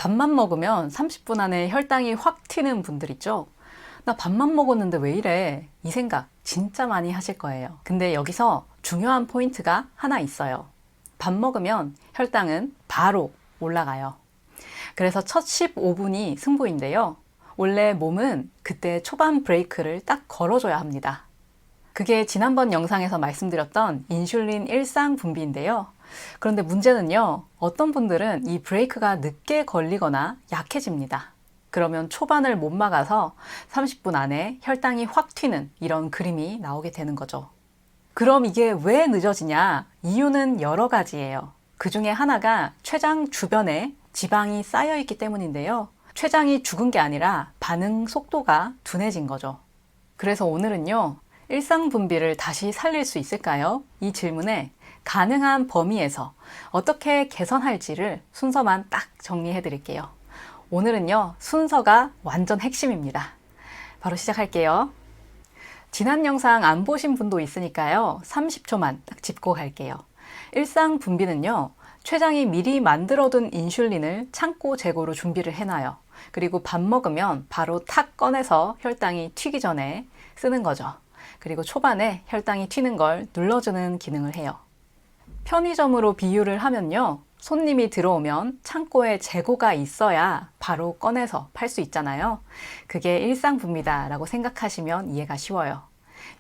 밥만 먹으면 30분 안에 혈당이 확 튀는 분들 있죠? 나 밥만 먹었는데 왜 이래? 이 생각 진짜 많이 하실 거예요. 근데 여기서 중요한 포인트가 하나 있어요. 밥 먹으면 혈당은 바로 올라가요. 그래서 첫 15분이 승부인데요. 원래 몸은 그때 초반 브레이크를 딱 걸어줘야 합니다. 그게 지난번 영상에서 말씀드렸던 인슐린 일상 분비인데요. 그런데 문제는요, 어떤 분들은 이 브레이크가 늦게 걸리거나 약해집니다. 그러면 초반을 못 막아서 30분 안에 혈당이 확 튀는 이런 그림이 나오게 되는 거죠. 그럼 이게 왜 늦어지냐? 이유는 여러 가지예요. 그 중에 하나가 췌장 주변에 지방이 쌓여 있기 때문인데요. 췌장이 죽은 게 아니라 반응 속도가 둔해진 거죠. 그래서 오늘은요, 일상 분비를 다시 살릴 수 있을까요? 이 질문에 가능한 범위에서 어떻게 개선할지를 순서만 딱 정리해 드릴게요. 오늘은요, 순서가 완전 핵심입니다. 바로 시작할게요. 지난 영상 안 보신 분도 있으니까요, 30초만 딱 짚고 갈게요. 일상 분비는요, 췌장이 미리 만들어둔 인슐린을 창고 재고로 준비를 해놔요. 그리고 밥 먹으면 바로 탁 꺼내서 혈당이 튀기 전에 쓰는 거죠. 그리고 초반에 혈당이 튀는 걸 눌러주는 기능을 해요. 편의점으로 비유를 하면요, 손님이 들어오면 창고에 재고가 있어야 바로 꺼내서 팔 수 있잖아요. 그게 일상분비다라고 생각하시면 이해가 쉬워요.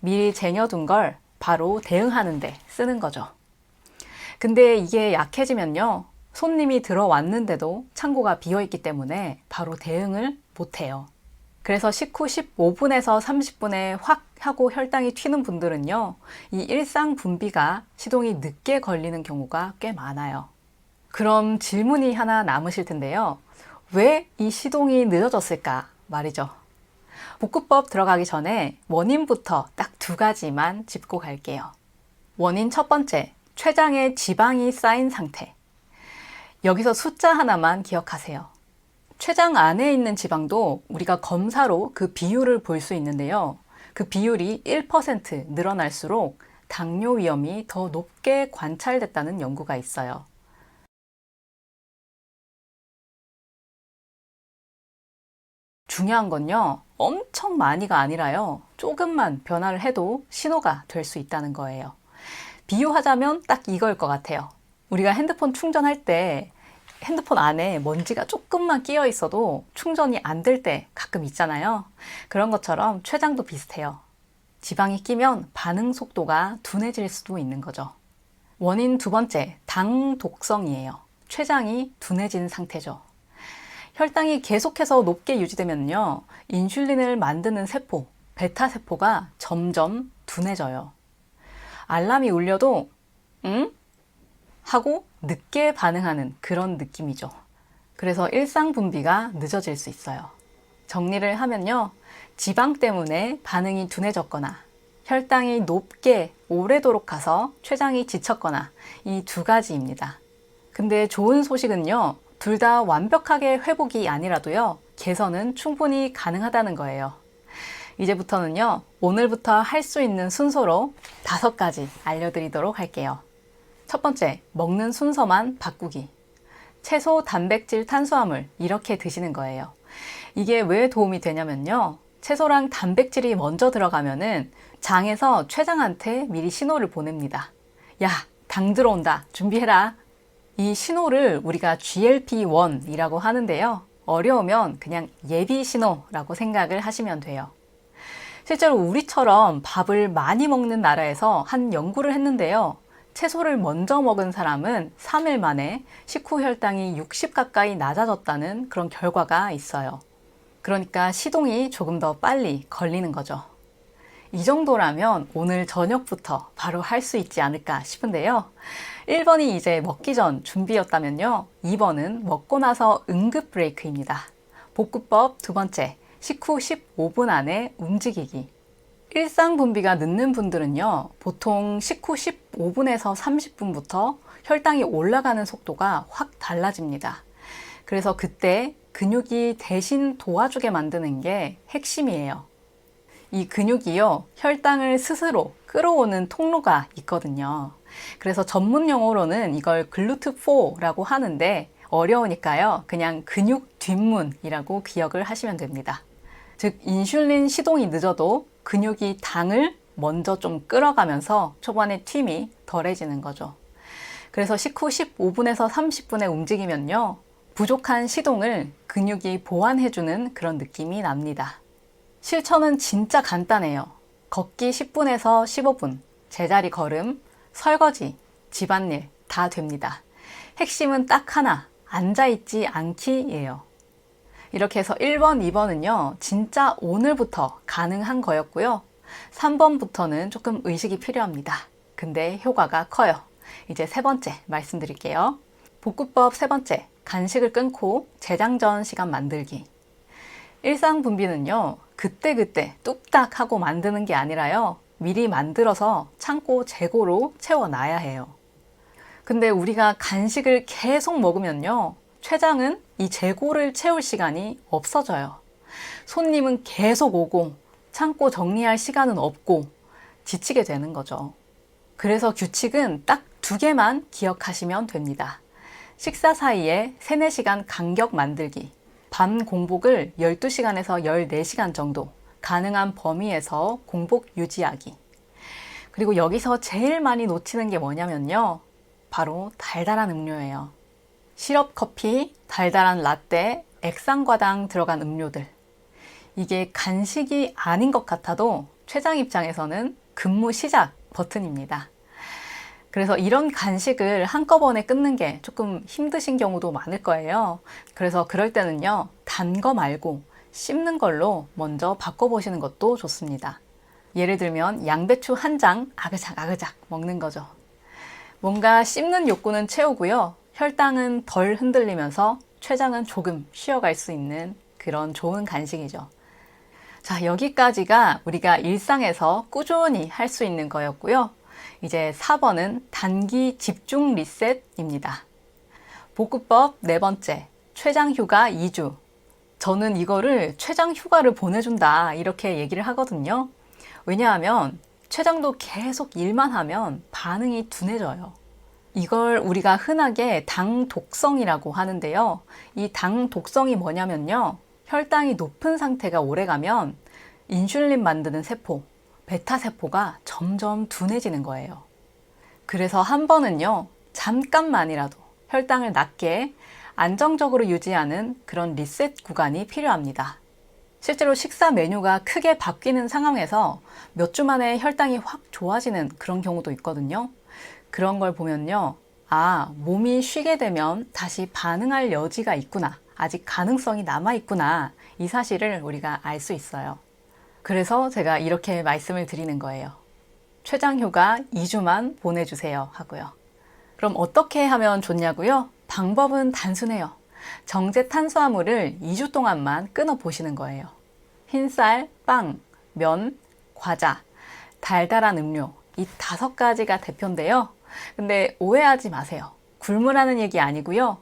미리 쟁여둔 걸 바로 대응하는 데 쓰는 거죠. 근데 이게 약해지면요, 손님이 들어왔는데도 창고가 비어있기 때문에 바로 대응을 못해요. 그래서 식후 15분에서 30분에 확 하고 혈당이 튀는 분들은요, 이 일상 분비가 시동이 늦게 걸리는 경우가 꽤 많아요. 그럼 질문이 하나 남으실 텐데요. 왜 이 시동이 늦어졌을까 말이죠. 복구법 들어가기 전에 원인부터 딱 두 가지만 짚고 갈게요. 원인 첫 번째, 췌장에 지방이 쌓인 상태. 여기서 숫자 하나만 기억하세요. 췌장 안에 있는 지방도 우리가 검사로 그 비율을 볼 수 있는데요. 그 비율이 1% 늘어날수록 당뇨 위험이 더 높게 관찰됐다는 연구가 있어요. 중요한 건요, 엄청 많이가 아니라요, 조금만 변화를 해도 신호가 될 수 있다는 거예요. 비유하자면 딱 이걸 것 같아요. 우리가 핸드폰 충전할 때 핸드폰 안에 먼지가 조금만 끼어 있어도 충전이 안 될 때 가끔 있잖아요. 그런 것처럼 췌장도 비슷해요. 지방이 끼면 반응 속도가 둔해질 수도 있는 거죠. 원인 두 번째, 당 독성이에요. 췌장이 둔해진 상태죠. 혈당이 계속해서 높게 유지되면요, 인슐린을 만드는 세포, 베타 세포가 점점 둔해져요. 알람이 울려도 응? 하고 늦게 반응하는 그런 느낌이죠. 그래서 일상 분비가 늦어질 수 있어요. 정리를 하면요, 지방 때문에 반응이 둔해졌거나 혈당이 높게 오래도록 가서 췌장이 지쳤거나 이 두 가지입니다. 근데 좋은 소식은요, 둘 다 완벽하게 회복이 아니라도요, 개선은 충분히 가능하다는 거예요. 이제부터는요, 오늘부터 할 수 있는 순서로 5가지 알려드리도록 할게요. 첫 번째, 먹는 순서만 바꾸기. 채소, 단백질, 탄수화물 이렇게 드시는 거예요. 이게 왜 도움이 되냐면요, 채소랑 단백질이 먼저 들어가면은 장에서 췌장한테 미리 신호를 보냅니다. 야, 당 들어온다. 준비해라. 이 신호를 우리가 GLP-1이라고 하는데요. 어려우면 그냥 예비 신호라고 생각을 하시면 돼요. 실제로 우리처럼 밥을 많이 먹는 나라에서 한 연구를 했는데요. 채소를 먼저 먹은 사람은 3일 만에 식후 혈당이 60 가까이 낮아졌다는 그런 결과가 있어요. 그러니까 시동이 조금 더 빨리 걸리는 거죠. 이 정도라면 오늘 저녁부터 바로 할 수 있지 않을까 싶은데요. 1번이 이제 먹기 전 준비였다면요, 2번은 먹고 나서 응급 브레이크입니다. 복구법 두 번째, 식후 15분 안에 움직이기. 일상 분비가 늦는 분들은요, 보통 식후 15분에서 30분부터 혈당이 올라가는 속도가 확 달라집니다. 그래서 그때 근육이 대신 도와주게 만드는 게 핵심이에요. 이 근육이요, 혈당을 스스로 끌어오는 통로가 있거든요. 그래서 전문 용어로는 이걸 글루트4라고 하는데, 어려우니까요. 그냥 근육 뒷문이라고 기억을 하시면 됩니다. 즉 인슐린 시동이 늦어도 근육이 당을 먼저 좀 끌어가면서 초반에 튠이 덜해지는 거죠. 그래서 식후 15분에서 30분의 움직이면요. 부족한 시동을 근육이 보완해주는 그런 느낌이 납니다. 실천은 진짜 간단해요. 걷기 10분에서 15분, 제자리 걸음, 설거지, 집안일 다 됩니다. 핵심은 딱 하나, 앉아있지 않기예요. 이렇게 해서 1번, 2번은요. 진짜 오늘부터 가능한 거였고요. 3번부터는 조금 의식이 필요합니다. 근데 효과가 커요. 이제 세 번째 말씀드릴게요. 복구법 세 번째, 간식을 끊고 재장전 시간 만들기. 일상 분비는요, 그때그때 뚝딱 하고 만드는 게 아니라요, 미리 만들어서 창고 재고로 채워놔야 해요. 근데 우리가 간식을 계속 먹으면요, 췌장은 이 재고를 채울 시간이 없어져요. 손님은 계속 오고 창고 정리할 시간은 없고 지치게 되는 거죠. 그래서 규칙은 딱 2개만 기억하시면 됩니다. 식사 사이에 3, 4시간 간격 만들기, 밤 공복을 12시간에서 14시간 정도 가능한 범위에서 공복 유지하기. 그리고 여기서 제일 많이 놓치는 게 뭐냐면요, 바로 달달한 음료예요. 시럽 커피, 달달한 라떼, 액상과당 들어간 음료들. 이게 간식이 아닌 것 같아도 췌장 입장에서는 근무 시작 버튼입니다. 그래서 이런 간식을 한꺼번에 끊는 게 조금 힘드신 경우도 많을 거예요. 그래서 그럴 때는요, 단 거 말고 씹는 걸로 먼저 바꿔보시는 것도 좋습니다. 예를 들면 양배추 한 장 아그작 먹는 거죠. 뭔가 씹는 욕구는 채우고요. 혈당은 덜 흔들리면서 췌장은 조금 쉬어갈 수 있는 그런 좋은 간식이죠. 자, 여기까지가 우리가 일상에서 꾸준히 할 수 있는 거였고요. 이제 4번은 단기 집중 리셋입니다. 복구법 네 번째, 췌장 휴가 2주. 저는 이거를 췌장 휴가를 보내준다 이렇게 얘기를 하거든요. 왜냐하면 췌장도 계속 일만 하면 반응이 둔해져요. 이걸 우리가 흔하게 당 독성이라고 하는데요. 이 당 독성이 뭐냐면요, 혈당이 높은 상태가 오래가면 인슐린 만드는 세포, 베타 세포가 점점 둔해지는 거예요. 그래서 한 번은요, 잠깐만이라도 혈당을 낮게 안정적으로 유지하는 그런 리셋 구간이 필요합니다. 실제로 식사 메뉴가 크게 바뀌는 상황에서 몇 주 만에 혈당이 확 좋아지는 그런 경우도 있거든요. 그런 걸 보면요, 아, 몸이 쉬게 되면 다시 반응할 여지가 있구나, 아직 가능성이 남아있구나, 이 사실을 우리가 알 수 있어요. 그래서 제가 이렇게 말씀을 드리는 거예요. 췌장 휴가 2주만 보내주세요 하고요. 그럼 어떻게 하면 좋냐고요? 방법은 단순해요. 정제 탄수화물을 2주 동안만 끊어 보시는 거예요. 흰쌀, 빵, 면, 과자, 달달한 음료, 이 5가지가 대표인데요. 근데 오해하지 마세요. 굶으라는 얘기 아니고요.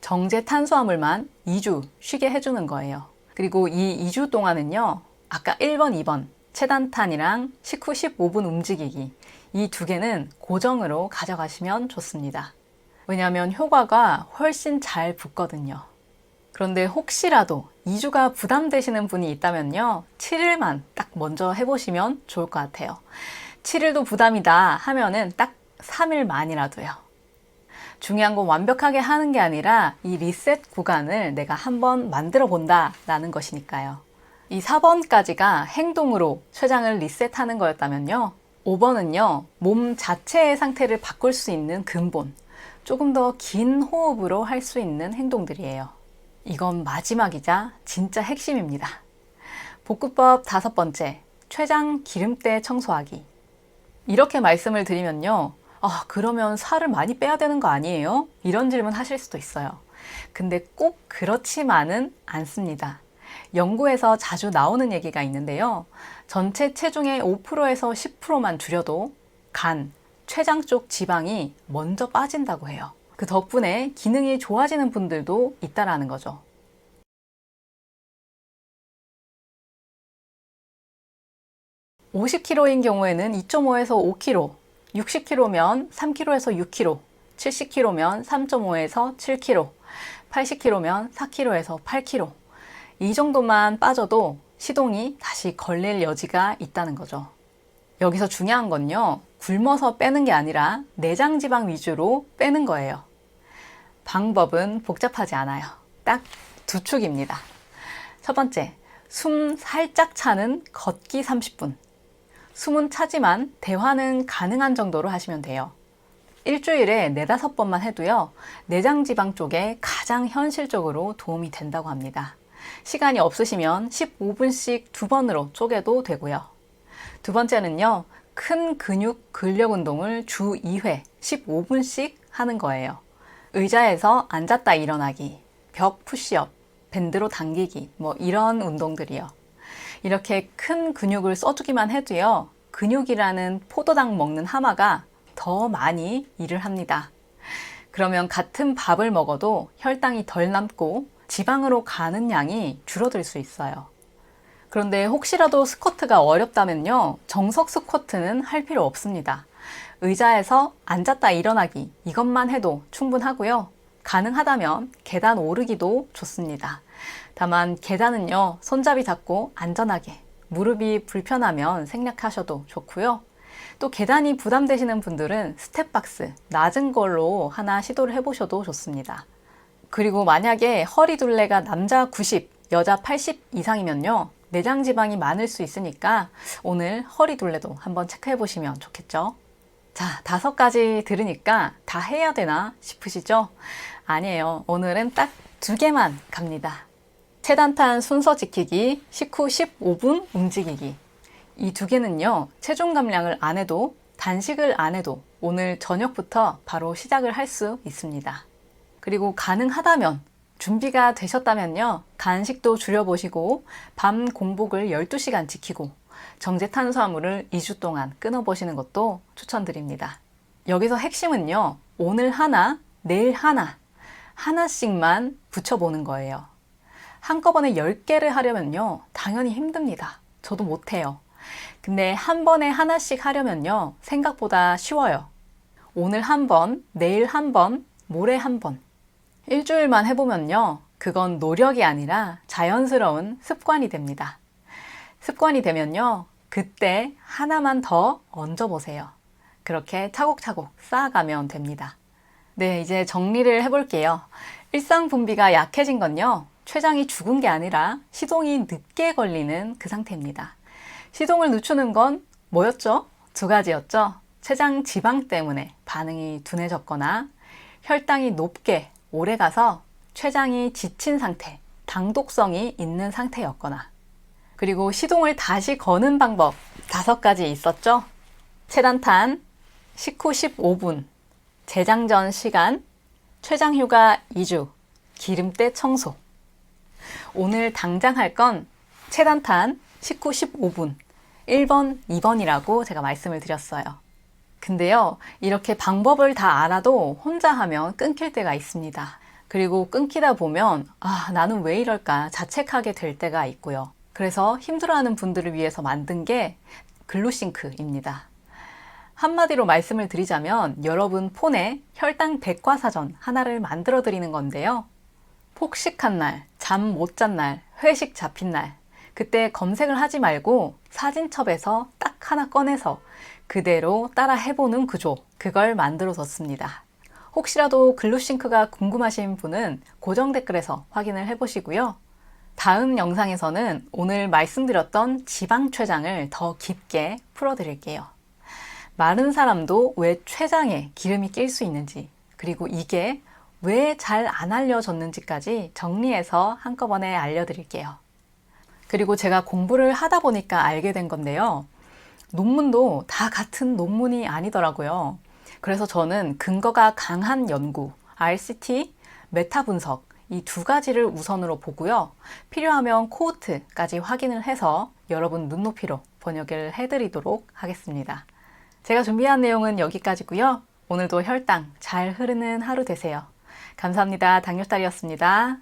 정제 탄수화물만 2주 쉬게 해주는 거예요. 그리고 이 2주 동안은요, 아까 1번, 2번 체단탄이랑 식후 15분 움직이기, 이 2개는 고정으로 가져가시면 좋습니다. 왜냐하면 효과가 훨씬 잘 붙거든요. 그런데 혹시라도 2주가 부담되시는 분이 있다면요, 7일만 딱 먼저 해보시면 좋을 것 같아요. 7일도 부담이다 하면은 딱 3일만이라도요. 중요한 건 완벽하게 하는 게 아니라 이 리셋 구간을 내가 한번 만들어 본다라는 것이니까요. 이 4번까지가 행동으로 췌장을 리셋하는 거였다면요, 5번은요, 몸 자체의 상태를 바꿀 수 있는 근본, 조금 더 긴 호흡으로 할 수 있는 행동들이에요. 이건 마지막이자 진짜 핵심입니다. 복구법 5번째, 췌장 기름때 청소하기. 이렇게 말씀을 드리면요, 그러면 살을 많이 빼야 되는 거 아니에요? 이런 질문 하실 수도 있어요. 근데 꼭 그렇지만은 않습니다. 연구에서 자주 나오는 얘기가 있는데요. 전체 체중의 5%에서 10%만 줄여도 간, 췌장 쪽 지방이 먼저 빠진다고 해요. 그 덕분에 기능이 좋아지는 분들도 있다라는 거죠. (50kg인) 경우에는 2.5에서 5kg, 60kg면 3kg에서 6kg, 70kg면 3.5에서 7kg, 80kg면 4kg에서 8kg. 이 정도만 빠져도 시동이 다시 걸릴 여지가 있다는 거죠. 여기서 중요한 건요, 굶어서 빼는 게 아니라 내장 지방 위주로 빼는 거예요. 방법은 복잡하지 않아요. 딱 두 축입니다. 첫 번째, 숨 살짝 차는 걷기 30분. 숨은 차지만 대화는 가능한 정도로 하시면 돼요. 일주일에 4-5번만 해도요, 내장 지방 쪽에 가장 현실적으로 도움이 된다고 합니다. 시간이 없으시면 15분씩 2번으로 쪼개도 되고요. 두 번째는요, 큰 근육 근력 운동을 주 2회 15분씩 하는 거예요. 의자에서 앉았다 일어나기, 벽 푸시업, 밴드로 당기기, 이런 운동들이요. 이렇게 큰 근육을 써주기만 해도요, 근육이라는 포도당 먹는 하마가 더 많이 일을 합니다. 그러면 같은 밥을 먹어도 혈당이 덜 남고 지방으로 가는 양이 줄어들 수 있어요. 그런데 혹시라도 스쿼트가 어렵다면요, 정석 스쿼트는 할 필요 없습니다. 의자에서 앉았다 일어나기, 이것만 해도 충분하고요. 가능하다면 계단 오르기도 좋습니다. 다만 계단은요, 손잡이 잡고 안전하게, 무릎이 불편하면 생략하셔도 좋고요. 또 계단이 부담되시는 분들은 스텝박스, 낮은 걸로 하나 시도를 해보셔도 좋습니다. 그리고 만약에 허리 둘레가 남자 90, 여자 80 이상이면요, 내장 지방이 많을 수 있으니까 오늘 허리 둘레도 한번 체크해 보시면 좋겠죠. 자, 5가지 들으니까 다 해야 되나 싶으시죠? 아니에요. 오늘은 딱 2개만 갑니다. 체단탄 순서 지키기, 식후 15분 움직이기. 이 2개는요, 체중 감량을 안 해도, 단식을 안 해도 오늘 저녁부터 바로 시작을 할 수 있습니다. 그리고 가능하다면, 준비가 되셨다면요, 간식도 줄여보시고 밤 공복을 12시간 지키고 정제 탄수화물을 2주 동안 끊어보시는 것도 추천드립니다. 여기서 핵심은요, 오늘 하나, 내일 하나, 하나씩만 붙여보는 거예요. 한꺼번에 10개를 하려면요, 당연히 힘듭니다. 저도 못해요. 근데 한 번에 하나씩 하려면요, 생각보다 쉬워요. 오늘 한 번, 내일 한 번, 모레 한 번. 일주일만 해보면요, 그건 노력이 아니라 자연스러운 습관이 됩니다. 습관이 되면요, 그때 하나만 더 얹어보세요. 그렇게 차곡차곡 쌓아가면 됩니다. 네, 이제 정리를 해볼게요. 일상 분비가 약해진 건요, 췌장이 죽은 게 아니라 시동이 늦게 걸리는 그 상태입니다. 시동을 늦추는 건 뭐였죠? 2가지였죠. 췌장 지방 때문에 반응이 둔해졌거나 혈당이 높게 오래 가서 췌장이 지친 상태, 당독성이 있는 상태였거나, 그리고 시동을 다시 거는 방법 5가지 있었죠. 체단탄, 식후 15분, 제장전 시간, 췌장 휴가 2주, 기름때 청소. 오늘 당장 할 건 체단탄, 식후 15분, 1번, 2번이라고 제가 말씀을 드렸어요. 근데요, 이렇게 방법을 다 알아도 혼자 하면 끊길 때가 있습니다. 그리고 끊기다 보면 나는 왜 이럴까 자책하게 될 때가 있고요. 그래서 힘들어하는 분들을 위해서 만든 게 글루싱크입니다. 한마디로 말씀을 드리자면 여러분 폰에 혈당 백과사전 하나를 만들어 드리는 건데요. 폭식한 날, 잠 못 잔 날, 회식 잡힌 날, 그때 검색을 하지 말고 사진첩에서 딱 하나 꺼내서 그대로 따라 해보는 구조, 그걸 만들어 뒀습니다. 혹시라도 글루싱크가 궁금하신 분은 고정 댓글에서 확인을 해보시고요. 다음 영상에서는 오늘 말씀드렸던 지방 췌장을 더 깊게 풀어드릴게요. 마른 사람도 왜 췌장에 기름이 낄 수 있는지, 그리고 이게 왜 잘 안 알려졌는지까지 정리해서 한꺼번에 알려드릴게요. 그리고 제가 공부를 하다 보니까 알게 된 건데요. 논문도 다 같은 논문이 아니더라고요. 그래서 저는 근거가 강한 연구, RCT, 메타 분석, 이 2가지를 우선으로 보고요. 필요하면 코호트까지 확인을 해서 여러분 눈높이로 번역을 해드리도록 하겠습니다. 제가 준비한 내용은 여기까지고요. 오늘도 혈당 잘 흐르는 하루 되세요. 감사합니다. 당뇨딸이었습니다.